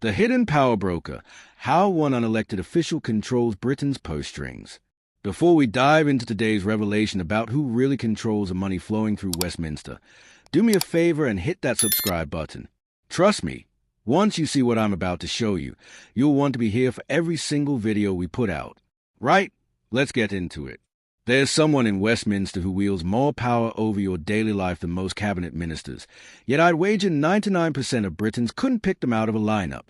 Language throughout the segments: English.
The Hidden Power Broker, How One Unelected Official Controls Britain's Purse Strings. Before we dive into today's revelation about who really controls the money flowing through Westminster, do me a favor and hit that subscribe button. Trust me, once you see what I'm about to show you, you'll want to be here for every single video we put out. Right? Let's get into it. There's someone in Westminster who wields more power over your daily life than most cabinet ministers, yet I'd wager 99% of Britons couldn't pick them out of a lineup.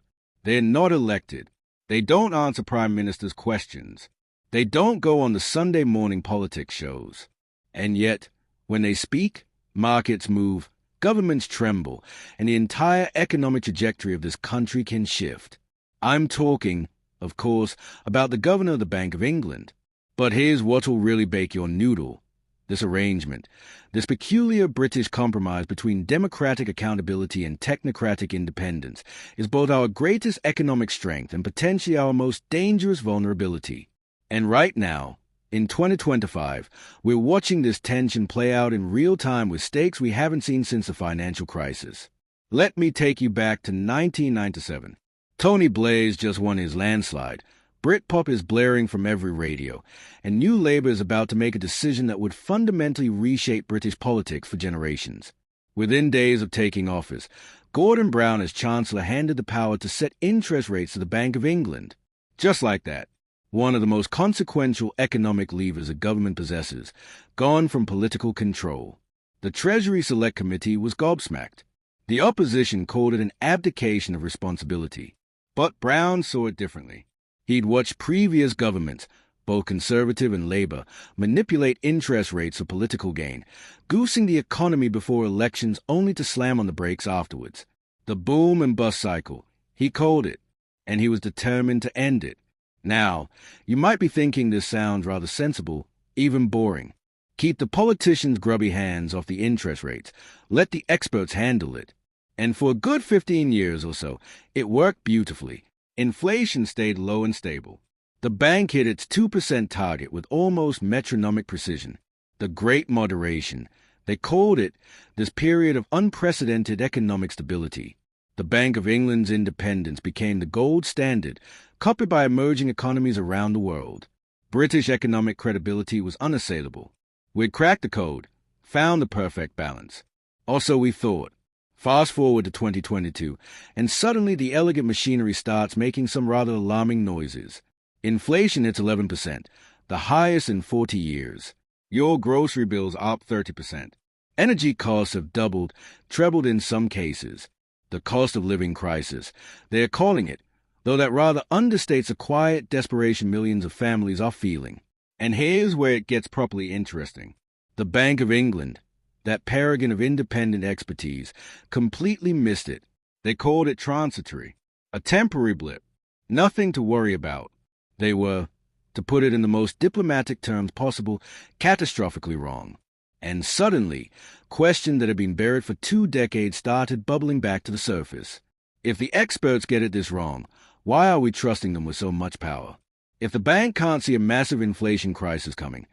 They're not elected. They don't answer Prime Minister's questions. They don't go on the Sunday morning politics shows. And yet, when they speak, markets move, governments tremble, and the entire economic trajectory of this country can shift. I'm talking, of course, about the Governor of the Bank of England. But here's what will really bake your noodle. This arrangement, this peculiar British compromise between democratic accountability and technocratic independence, is both our greatest economic strength and potentially our most dangerous vulnerability. And right now, in 2025, we're watching this tension play out in real time with stakes we haven't seen since the financial crisis. Let me take you back to 1997. Tony Blair's just won his landslide. Britpop is blaring from every radio, and New Labour is about to make a decision that would fundamentally reshape British politics for generations. Within days of taking office, Gordon Brown as Chancellor handed the power to set interest rates to the Bank of England. Just like that, one of the most consequential economic levers a government possesses, gone from political control. The Treasury Select Committee was gobsmacked. The opposition called it an abdication of responsibility. But Brown saw it differently. He'd watched previous governments, both Conservative and Labour, manipulate interest rates for political gain, goosing the economy before elections only to slam on the brakes afterwards. The boom and bust cycle, he called it, and he was determined to end it. Now, you might be thinking this sounds rather sensible, even boring. Keep the politicians' grubby hands off the interest rates. Let the experts handle it. And for a good 15 years or so, it worked beautifully. Inflation stayed low and stable. The bank hit its 2% target with almost metronomic precision. The Great Moderation. They called it this period of unprecedented economic stability. The Bank of England's independence became the gold standard, copied by emerging economies around the world. British economic credibility was unassailable. We'd cracked the code, found the perfect balance. Or so we thought. Fast forward to 2022, and suddenly the elegant machinery starts making some rather alarming noises. Inflation hits 11%, the highest in 40 years. Your grocery bills are up 30%. Energy costs have doubled, trebled in some cases. The cost of living crisis, they're calling it, though that rather understates the quiet desperation millions of families are feeling. And here's where it gets properly interesting. The Bank of England, that paragon of independent expertise, completely missed it. They called it transitory, a temporary blip, nothing to worry about. They were, to put it in the most diplomatic terms possible, catastrophically wrong. And suddenly, questions that had been buried for 2 decades started bubbling back to the surface. If the experts get it this wrong, why are we trusting them with so much power? If the bank can't see a massive inflation crisis coming,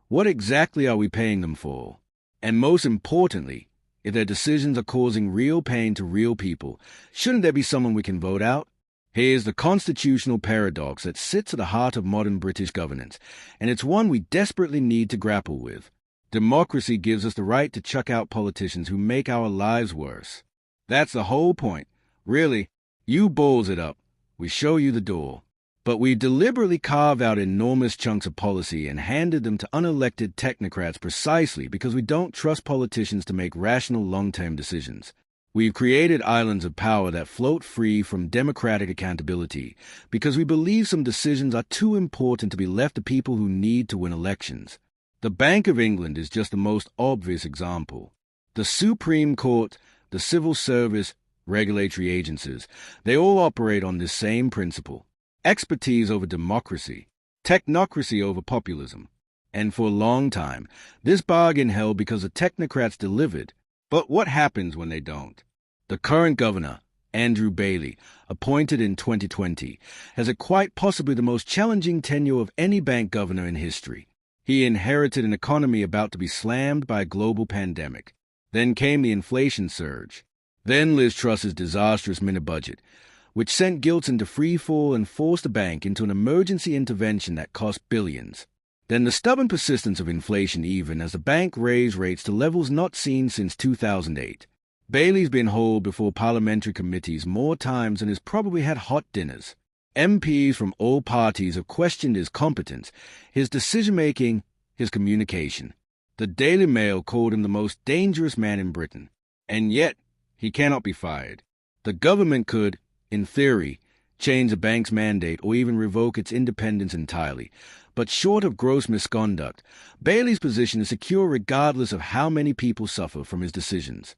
what exactly are we paying them for? And most importantly, if their decisions are causing real pain to real people, shouldn't there be someone we can vote out? Here's the constitutional paradox that sits at the heart of modern British governance, and it's one we desperately need to grapple with. Democracy gives us the right to chuck out politicians who make our lives worse. That's the whole point. Really, you balls it up. We show you the door. But we deliberately carve out enormous chunks of policy and handed them to unelected technocrats precisely because we don't trust politicians to make rational long-term decisions. We've created islands of power that float free from democratic accountability because we believe some decisions are too important to be left to people who need to win elections. The Bank of England is just the most obvious example. The Supreme Court, the civil service, regulatory agencies, they all operate on this same principle. Expertise over democracy, technocracy over populism. And for a long time, this bargain held because the technocrats delivered. But what happens when they don't? The current governor, Andrew Bailey, appointed in 2020, has had quite possibly the most challenging tenure of any bank governor in history. He inherited an economy about to be slammed by a global pandemic. Then came the inflation surge. Then Liz Truss's disastrous mini-budget. which sent gilts into free fall and forced the bank into an emergency intervention that cost billions. Then the stubborn persistence of inflation even as the bank raised rates to levels not seen since 2008. Bailey's been hauled before parliamentary committees more times than has probably had hot dinners. MPs from all parties have questioned his competence, his decision-making, his communication. The Daily Mail called him the most dangerous man in Britain. And yet, he cannot be fired. The government could, in theory, change the bank's mandate or even revoke its independence entirely. But short of gross misconduct, Bailey's position is secure regardless of how many people suffer from his decisions.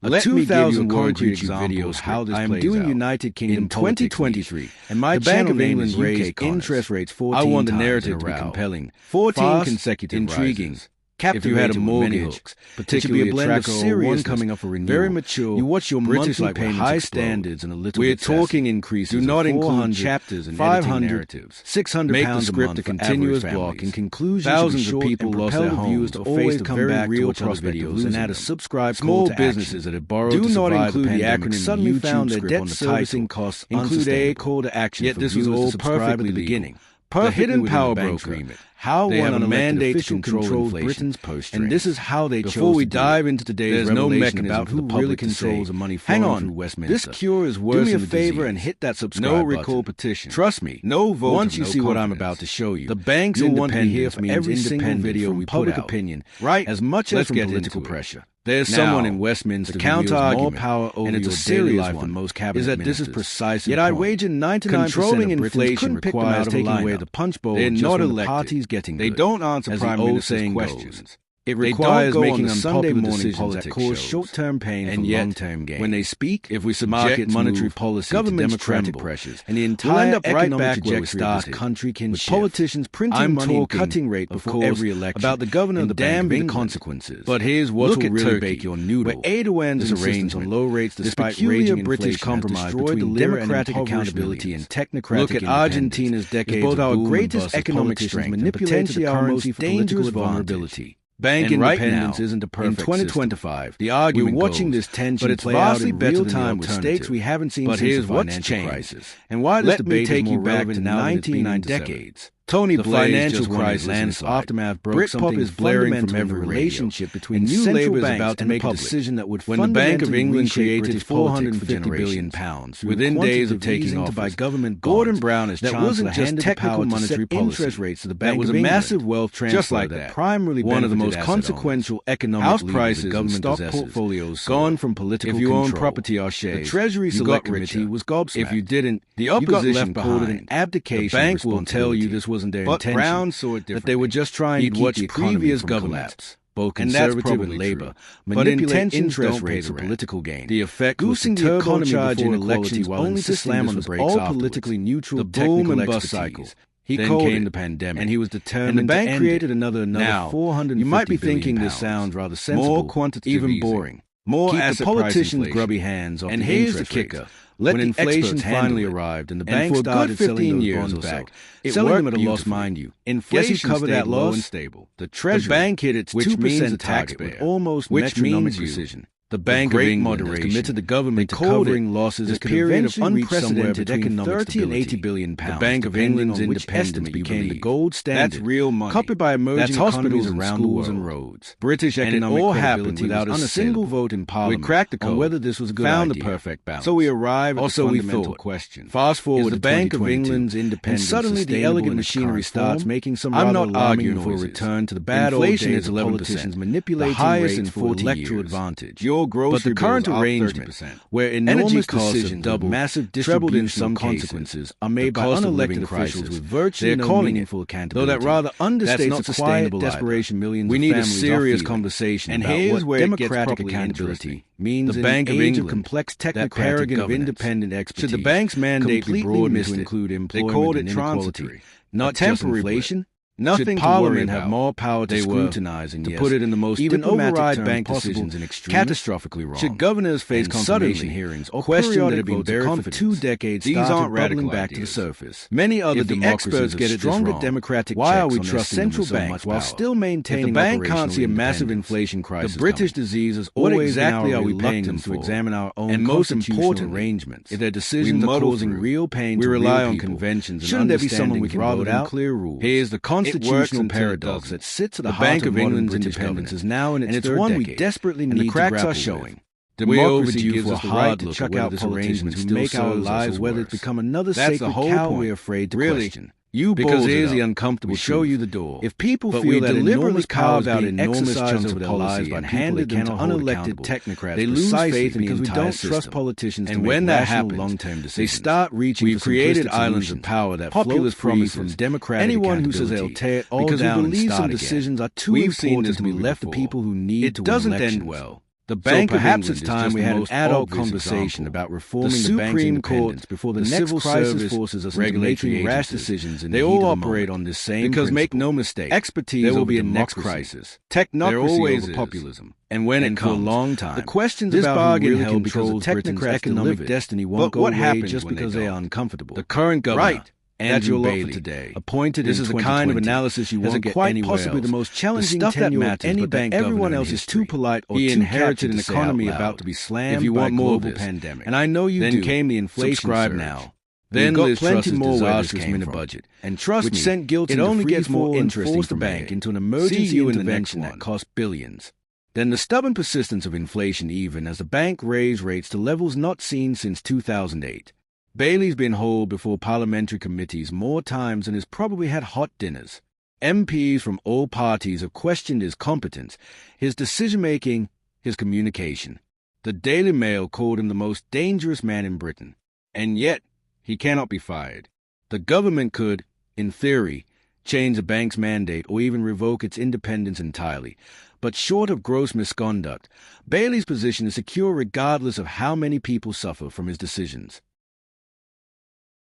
Let me give you a concrete example of how this plays out. I am doing United Kingdom in 2023, and my Bank of England raised interest rates 14 times. I want the narrative to be compelling. 14 consecutive intriguing. Rises. If you had a mortgage, particularly a blend of serious coming up for renewal, very mature, you watch your British monthly payments high standards and a little bit excess. We're talking increases. Do not include chapters and 500 narratives. 600 make pounds the script a month a continuous block. In conclusion, thousands of people lost their homes to always come back real to watch videos and add a subscribe. Small businesses that had borrowed do not include the acronym suddenly found their debt servicing costs include a call to action. Yet this was all perfectly beginning. The hidden power broker. How they have a mandate to control Britain's post strings. And this is how they chose to do it. Before we dive into today's revelation about who really controls the money flowing through Westminster. This cure is worse. Do me a favor and hit that subscribe button. No recall petition. Trust me. No vote. Once you see what I'm about to show you, the bank's independence means every single video we put out. Opinion, right? As much as from political pressure. There's someone in Westminster who wields more power over and it's a serious life than most cabinet ministers. Is that this is precisely yet I wager 99% controlling of inflation requires taking away the punch bowl. They're not elected. Parties getting they don't answer prime minister's questions. It requires making Sunday morning politics that cause short-term pain and long-term gain. When they speak, if we subject monetary policy to democratic pressures, and the entire economic trajectory of this country can shift. Politicians printing money and cutting rate before every election about the governor and the Bank of England consequences. But here's what will really bake your noodle. Where aid awareness is arranged on low rates despite raging British compromise between democratic accountability and technocratic independence. Look at Argentina's decades of both our greatest economic strength and manipulated the currency for political vulnerability. Bank independence isn't a perfect system. In 2025, the argument watching this tension play out in real time with stakes we haven't seen since the financial crisis. And why this debate is more relevant now than it's been in decades. Tony Blair's financial crisis aftermath broke something is blaring from every relationship between new Labour is about to make a decision that would when the Bank of England created 450 billion pounds within days of taking office by government Gordon Brown as Chancellor wasn't just technical monetary interest rates to the Bank of England. That was a massive wealth transfer just like that primarily one of the most consequential economic house prices government stock portfolios gone from political control. If you own property or shares, the Treasury Select Committee was gobsmacked. If you didn't, the opposition called it an abdication. The bank will tell you this wasn't their intention. Brown saw it differently. That they were just trying to keep the previous governments, both conservative and Labour, manipulate interest rates for political gain. The effect goosing the economy before elections while only to slam on the brakes all politically neutral the boom and bust cycle. He then came the pandemic, and he was determined and the bank created another now, 450 you might be thinking this sounds rather sensible, more quantitative, even boring. More keep the politicians' grubby hands off and the here's the kicker. When inflation finally arrived and the bank started selling those bonds back, selling them at a loss, mind you. Inflation covered that loss and stable. The Treasury bank hit its 2% target with almost metronomic precision. The Bank of England has committed the government to covering losses in a period of unprecedented economic 30 and 80 billion pounds. The Bank of England's independence became the gold standard. That's real money. Copied by emerging hospitals around the world and roads. British economic all happened without a single vote in Parliament. We cracked the code on whether this was a good idea. Found the perfect balance. So we arrived at the fundamental question. Fast forward to the Bank of England's independence, and suddenly the elegant machinery starts making some rather alarming noises. I'm not arguing for a return to the bad old days of politicians manipulating rates for electoral advantage. But the current arrangement, where enormous decisions double, massive distributional consequences are made by unelected officials with virtually no meaningful accountability, though that rather understates the quiet desperation millions of families are feeling. We need a serious conversation about what democratic accountability means. The Bank of England, complex technocratic of independent expertise, should the bank's mandate be broadened to include employment and inequality, not temporary inflation. Nothing Should to Parliament worry have about. more power to They were, scrutinize and, to put it in the most even diplomatic override terms bank possible, decisions in extremis, catastrophically wrong. Should governors face And confirmation suddenly, hearings or questions that periodic have been votes of buried for confidence? 2 decades These started aren't bubbling radical back to the ideas. surface. Many other If the democracies experts have get it stronger wrong, democratic why are checks we on their trusting central them with so banks much while power? still maintaining If the bank operational can't see a massive independence? inflation crisis The British coming, disease has what always exactly been our are we paying them reluctance to for? examine our own And most constitutional importantly, arrangements. if their We decisions are muddle causing through. real pain We to rely real on people, conventions and shouldn't there be someone we understandings can rather vote than out? clear rules. Here's the constitutional until it paradox doesn't. that sits at the The heart Bank of of modern England's British independence governance, is now in its and it's third one we decade, desperately and need the cracks to grapple are showing. with. Democracy overdue gives for us the a right hard to look chuck at whether out this politicians arrangement who still make our serves us lives, or whether worse. it's become another That's sacred the whole cow point. we're afraid to Really, question. you Because balls it here's the up. uncomfortable We show truth. you the door. If people But feel we that deliberately enormous powers carved out being enormous exercised chunks over of their policy lives by and people handed they them to cannot hold unelected accountable, technocrats they lose precisely faith in the because we entire don't system. trust politicians And to make when that rational happens, long-term they decisions. start reaching We've for created simplistic islands solutions, of power that populous float free promises, from democratic anyone who says they'll accountability, tear it all because we down and believe start some again. decisions are too We've seen important this to be movie left for before. people who need It to doesn't win end elections. well. The Bank of perhaps England it's is time just we the had an most adult obvious conversation example. about reforming The the bank's Supreme Court, independence before the the next civil crisis service, forces us into regulatory making rash agencies, decisions in they the heat all of the operate moment. on this same Because make principle. no mistake, Expertise there will over be a next democracy. crisis. Technocracy There always over is. populism. And when And it for a comes, long time, the questions this about who bargain really held because controls the Britain's technocrats economic delivered. destiny But won't go what away happens just when because they they are don't? uncomfortable. The current governor, Right. That's Andrew your lot Bailey, for today. appointed This in is the kind of 2020, analysis you has won't get quite anywhere possibly else. the most challenging The stuff that tenure of matters, any but that bank everyone governor in else is too history. polite or He too inherited captured an to say economy out about loud. to be slammed If you by want more of global this, pandemic. and I know you Then do, came the inflation subscribe surge. now. Then We've got Liz plenty Truss's more where this disastrous came mini from. budget. And trust which me, sent guilt it into only free gets more fall and interesting forced the from bank there. into an See emergency you in the next intervention one. that cost billions. Then the stubborn persistence of inflation even as the bank raised rates to levels not seen since 2008. Bailey's been hauled before parliamentary committees more times and has probably had hot dinners. MPs from all parties have questioned his competence, his decision-making, his communication. The Daily Mail called him the most dangerous man in Britain. And yet, he cannot be fired. The government could, in theory, change the bank's mandate or even revoke its independence entirely. But short of gross misconduct, Bailey's position is secure regardless of how many people suffer from his decisions.